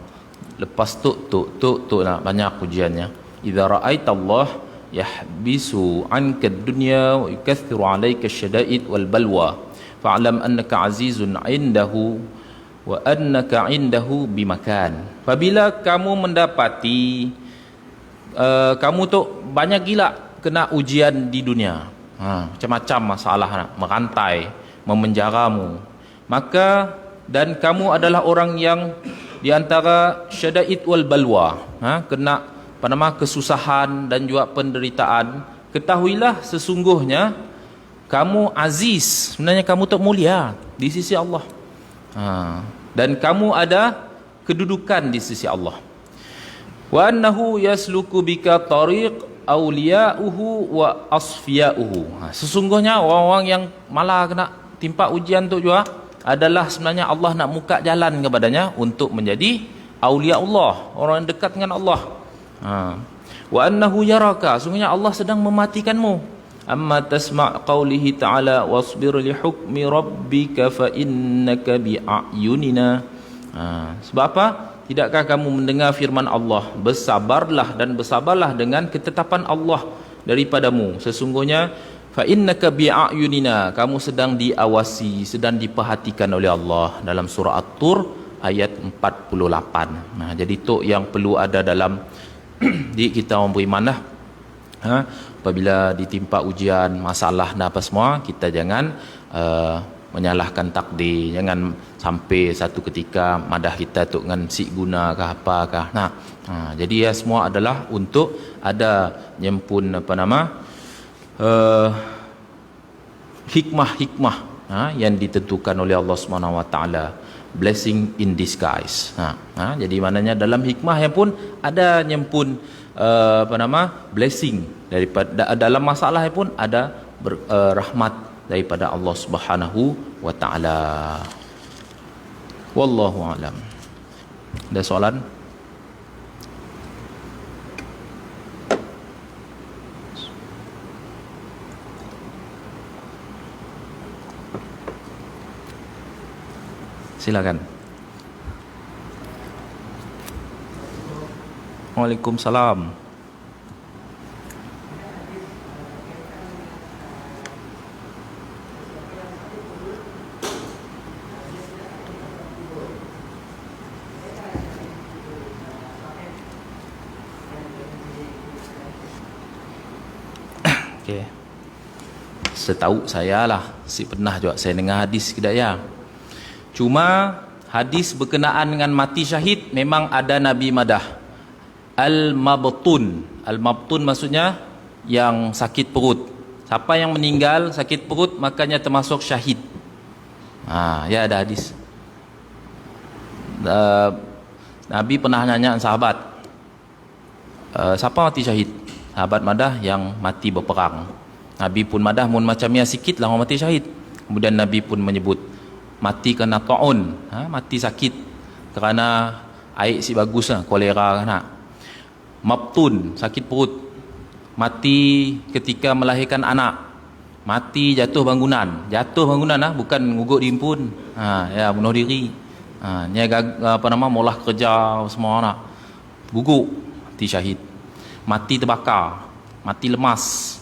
lepas tu nak banyak ujiannya. Idza ra'aita Allah yahbisu anka ad-dunya wa yukaththiru 'alaika asy-syada'id wal balwa fa'lam annaka 'azizun 'indahu wa annaka 'indahu bimakan. Apabila kamu mendapati kamu tu banyak gila kena ujian di dunia, macam-macam masalah merantai, memenjaramu, maka dan kamu adalah orang yang di antara syada'id wal balwa, kena kesusahan dan juga penderitaan, ketahuilah sesungguhnya kamu aziz, sebenarnya kamu tak mulia di sisi Allah, dan kamu ada kedudukan di sisi Allah. Wa annahu yasluku bika tariq awliya'uhu wa asfiya'uhu. Sesungguhnya orang-orang yang malah kena timpa ujian tu juga, adalah sebenarnya Allah nak buka jalan kepadanya untuk menjadi aulia Allah, orang yang dekat dengan Allah. Wa annahu yaraka, sungguhnya Allah sedang mematikanmu. Amma tasma' qawlihi ta'ala wasbir li hukmi rabbika fa innaka bi'ayunina. Sebab apa? Tidakkah kamu mendengar firman Allah, bersabarlah dan bersabarlah dengan ketetapan Allah daripadamu, sesungguhnya fa innaka bi'ayunina, kamu sedang diawasi, sedang diperhatikan oleh Allah, dalam surah At-Tur ayat 48. Jadi itu yang perlu ada dalam di kita orang beriman lah. Apabila ditimpa ujian, masalah dan apa semua, kita jangan menyalahkan takdir, jangan sampai satu ketika madah kita tu dengan si guna ke apakah. Jadi ya semua adalah untuk ada nyempun hikmah-hikmah yang ditentukan oleh Allah Subhanahu Wa Taala, blessing in disguise. Jadi maknanya dalam hikmah yang pun ada nyempun blessing daripada, dalam masalah yang pun ada rahmat daripada Allah Subhanahu Wa Taala. Wallahu alam. Ada soalan? Silakan. Waalaikumsalam. Okay. Setahu saya lah, pernah juga saya dengar hadis kedai ya. Cuma hadis berkenaan dengan mati syahid memang ada Nabi madah. Al-mabtun. Al-mabtun maksudnya yang sakit perut. Siapa yang meninggal sakit perut makanya termasuk syahid. Ya ada hadis. Nabi pernah nanya sahabat, siapa mati syahid? Sahabat madah yang mati berperang. Nabi pun madah mun macamnya sikit lah orang mati syahid. Kemudian Nabi pun menyebut mati kerana ta'un, mati sakit kerana air si bagus lah, kolera kan. Mabtun, sakit perut, mati ketika melahirkan anak, mati jatuh bangunan bukan ngugut diimpun, ya bunuh diri, molah kerja semua anak gugur, mati syahid. Mati terbakar, mati lemas,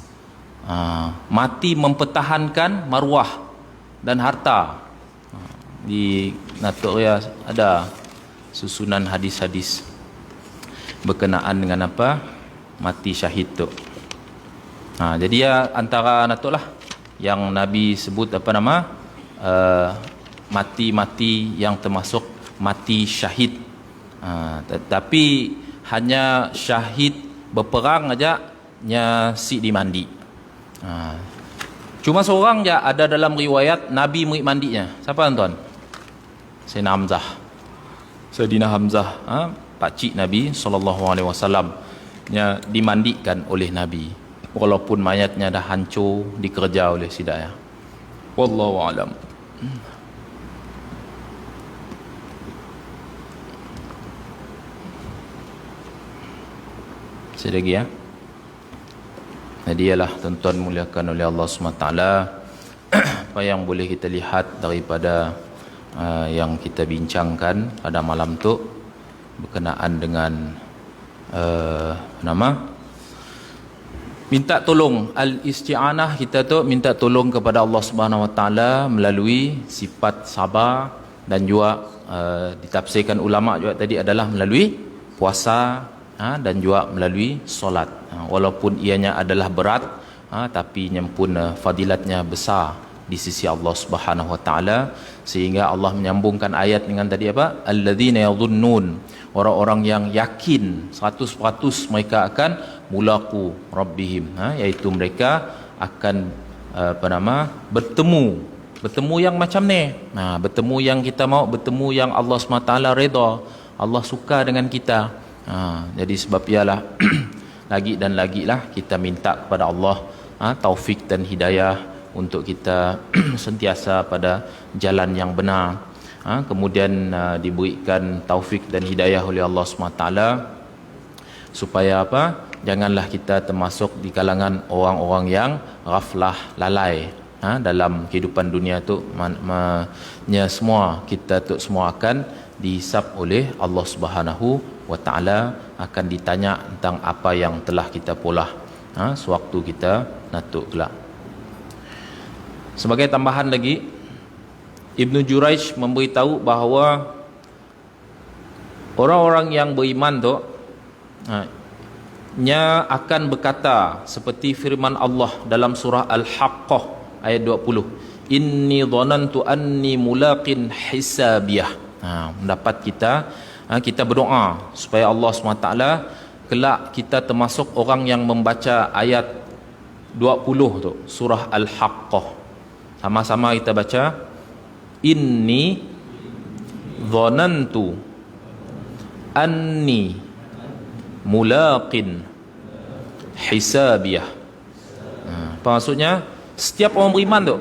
mati mempertahankan maruah dan harta. Di Natoria ada susunan hadis-hadis berkenaan dengan apa mati syahid tu. Jadi ya antara natuk lah yang Nabi sebut mati-mati yang termasuk mati syahid. Tetapi hanya syahid berperang aja nya si dimandi. Cuma seorang je ada dalam riwayat Nabi murid mandinya. Siapa tuan? Sayyidina Hamzah, pakcik Nabi SAW, nya dimandikan oleh Nabi walaupun mayatnya dah hancur dikerja oleh sidaya. Wallahu alam. Sekali lagi ya. Jadi ialah tuan-tuan muliakan oleh Allah SWT, apa yang boleh kita lihat daripada yang kita bincangkan pada malam tu berkenaan dengan minta tolong, al-isti'anah, kita tu minta tolong kepada Allah Subhanahu Wa Taala melalui sifat sabar, dan juga ditafsirkan ulama juga tadi adalah melalui puasa, dan juga melalui solat. Walaupun ianya adalah berat, tapi nyempun fadilatnya besar di sisi Allah Subhanahu Wa Taala, sehingga Allah menyambungkan ayat dengan tadi apa? Alladzina yadhunnun, orang-orang yang yakin 100% mereka akan mulaqu rabbihim, iaitu mereka akan bertemu yang macam ni. Bertemu yang kita mau, bertemu yang Allah SWT redha, Allah suka dengan kita. Jadi sebab ialah lagi dan lagi lah kita minta kepada Allah taufik dan hidayah untuk kita sentiasa pada jalan yang benar. Kemudian diberikan taufik dan hidayah oleh Allah SWT supaya apa? Janganlah kita termasuk di kalangan orang-orang yang ghaflah, lalai dalam kehidupan dunia tu. Semua kita tu semua akan dihisap oleh Allah Subhanahu wa taala, akan ditanya tentang apa yang telah kita polah sewaktu kita natuk kelak. Sebagai tambahan lagi, Ibnu Jurayj memberitahu bahawa orang-orang yang beriman tu nya akan berkata seperti firman Allah dalam surah Al-Haqqah ayat 20, inni dhanantu anni mulaqin hisabiyah. Mendapat kita berdoa supaya Allah SWT kelak kita termasuk orang yang membaca ayat 20 tu, surah Al-Haqqah. Sama-sama kita baca, inni dhanantu anni mulaqin hisabiyah. Apa maksudnya? Setiap orang beriman tu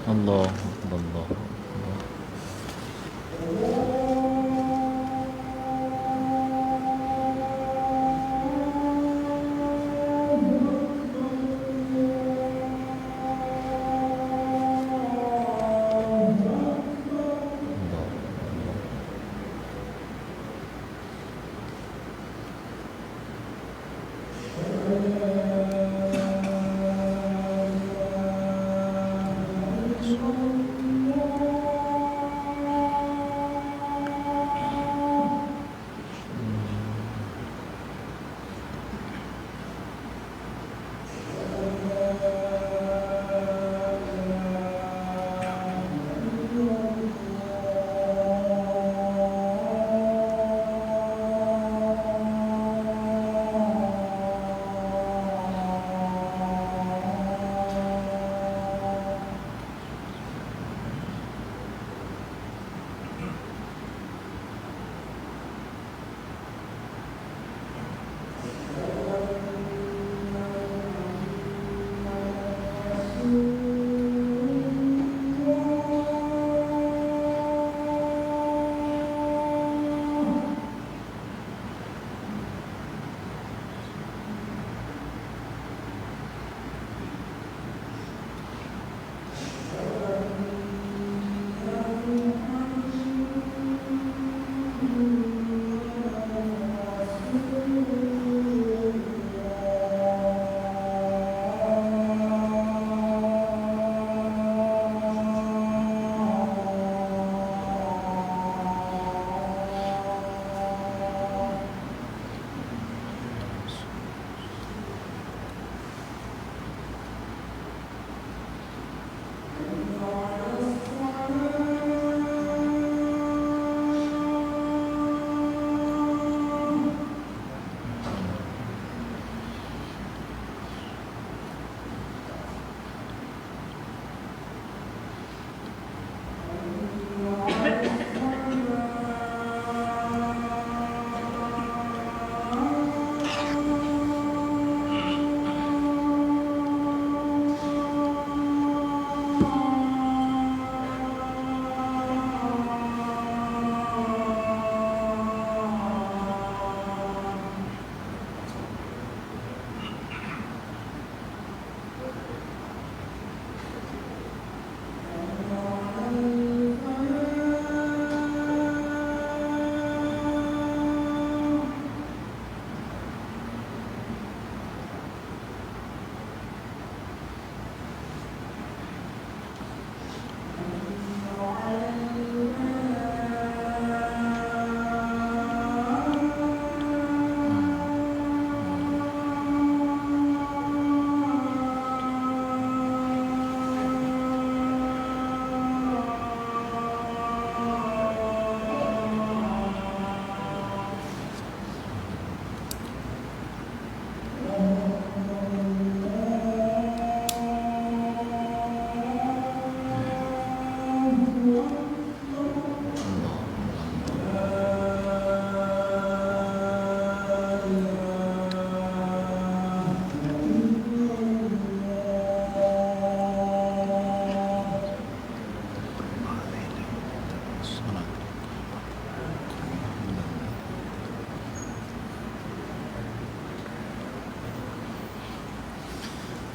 Allah.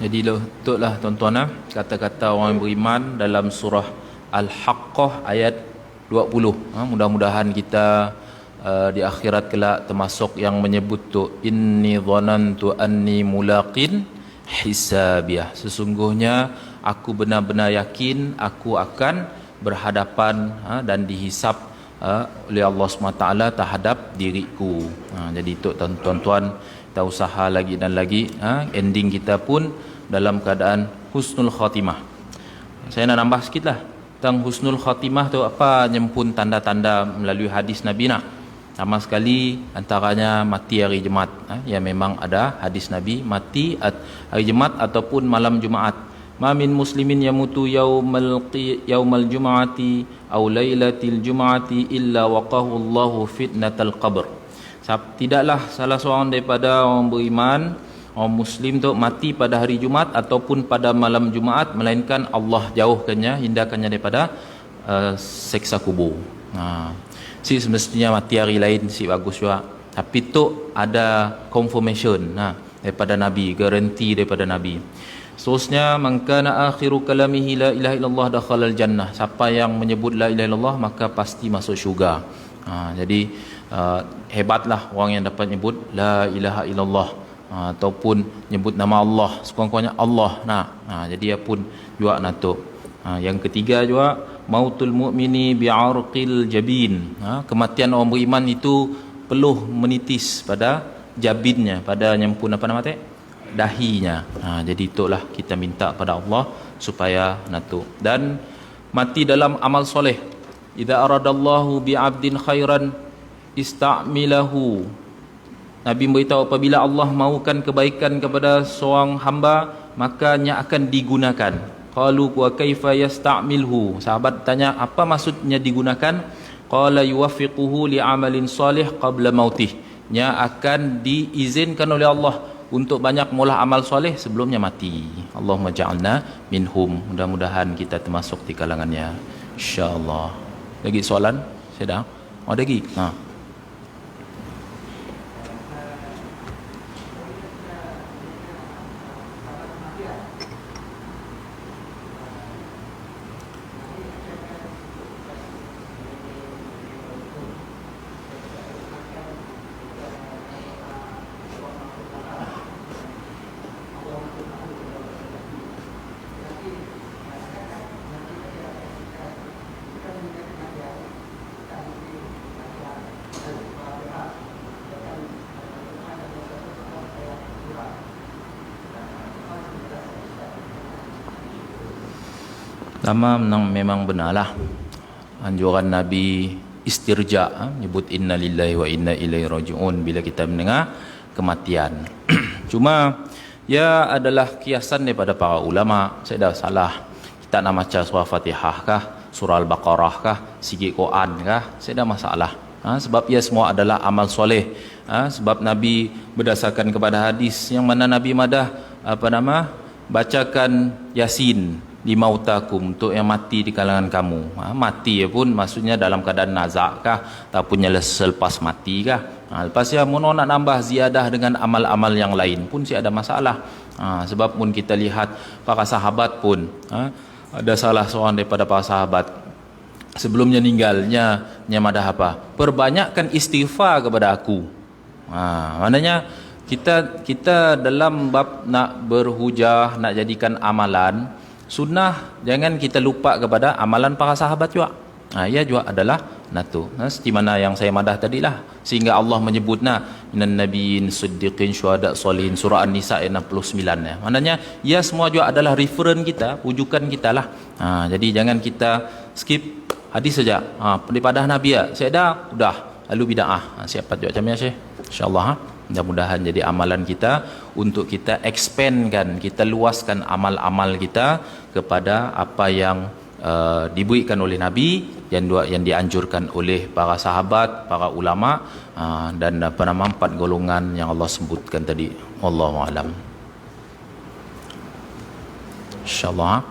Jadi betullah tuan-tuan, kata-kata orang beriman dalam surah Al-Haqqah ayat 20. Mudah-mudahan kita di akhirat kelak termasuk yang menyebut tu, inni dhanantu anni mulaqin hisabiyah. Sesungguhnya aku benar-benar yakin aku akan berhadapan dan dihisap oleh Allah SWT terhadap diriku. Jadi tu tuan-tuan, kita usaha lagi dan lagi, ending kita pun dalam keadaan husnul khatimah. Saya nak nambah sikit lah tentang husnul khatimah tu apa, nyempun tanda-tanda melalui hadis Nabi nak. Sama sekali antaranya mati hari Jumaat. Ya, memang ada hadis Nabi mati hari Jumaat ataupun malam Jumaat. Ma min muslimin yamutu yaumal jum'ati aw lailatil jum'ati illa waqahu Allahu fitnatal qabr. Tidaklah salah seorang daripada orang beriman, orang muslim tu mati pada hari Jumaat ataupun pada malam Jumaat, melainkan Allah jauhkannya, hindarkannya daripada seksa kubur. Si semestinya mati hari lain si bagus juga, tapi tu ada confirmation daripada Nabi, garanti daripada Nabi. Seterusnya, man kana akhiru kalamihi la ilaha illallah dakhalal jannah. Siapa yang menyebut la ilaha illallah maka pasti masuk syurga. Jadi hebatlah orang yang dapat nyebut la ilaha illallah, ataupun nyebut nama Allah sekurang-kurangnya Allah. Jadi dia pun juga natuk. Yang ketiga juga, mautul mu'mini bi'arqil jabin. Kematian orang beriman itu peluh menitis pada jabinnya, pada nyempun apa nama dahinya. Jadi itulah kita minta pada Allah supaya natuk. Dan mati dalam amal soleh. Idza aradallahu bi'abdin khairan ista'milahu. Nabi beritahu apabila Allah mahukan kebaikan kepada seorang hamba, makanya akan digunakan. Qalu wa kaifa yasta'milhu. Sahabat tanya, apa maksudnya digunakan? Qala yuwaffiquhu li'amalin salih qabla mautih. Nya akan diizinkan oleh Allah untuk banyak mula amal soleh sebelumnya mati. Allahumma ja'alna minhum. Mudah-mudahan kita termasuk di kalangannya, insya-Allah. Lagi soalan? Saya dah. Ada lagi? Pertama, memang benarlah anjuran Nabi istirja, nyebut inna lillahi wa inna ilaihi raji'un bila kita mendengar kematian. Cuma ia adalah kiasan daripada para ulama. Saya dah salah, kita nak baca surah Fatihah kah, surah Al-Baqarah kah, sikit Quran kah, saya dah masalah. Sebab ia semua adalah amal soleh. Sebab Nabi berdasarkan kepada hadis yang mana Nabi madah bacakan Yasin di mautakum, untuk yang mati di kalangan kamu. Mati pun maksudnya dalam keadaan nazak kah, ataupun selepas mati kah. Lepas ya mono nak nambah ziyadah dengan amal-amal yang lain pun si ada masalah. Sebab pun kita lihat para sahabat pun, ada salah seorang daripada para sahabat sebelumnya meninggalnya madah apa? Perbanyakkan istighfar kepada aku. Maknanya kita dalam bab nak berhujah, nak jadikan amalan sunnah, jangan kita lupa kepada amalan para sahabat juga. Ia juga adalah natu. Seperti mana yang saya madah tadilah, sehingga Allah menyebutna minan nabiyyin siddiqin syuhada solihin, surah An-Nisa ayat 69 ya. Maknanya ia semua juga adalah referen kita, rujukan kita lah. Jadi jangan kita skip hadis saja. Daripada Nabi ya, saya dah udah lalu bid'ah. Siapa juga macam ya Syekh? Insya-Allah mudah-mudahan jadi amalan kita untuk kita expandkan, kita luaskan amal-amal kita kepada apa yang diberikan oleh Nabi, yang dianjurkan oleh para sahabat, para ulama, dan empat golongan yang Allah sebutkan tadi. Wallahu a'lam. Insya-Allah.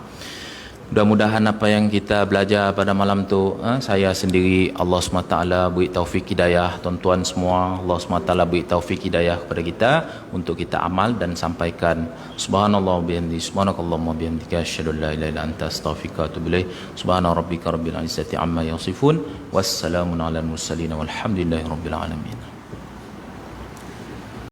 Mudah-mudahan apa yang kita belajar pada malam tu, saya sendiri Allah SWT beri taufik hidayah, tuan-tuan semua Allah SWT beri taufik hidayah kepada kita untuk kita amal dan sampaikan. Subhanallah wa bihamdi, subhanakallahumma wa bihamdika, asyhadu an la ilaha illa anta, astaghfiruka wa atubu ilaik. Subhana rabbika rabbil izzati amma yasifun, wassalamun alal mursalin walhamdulillahi rabbil alamin.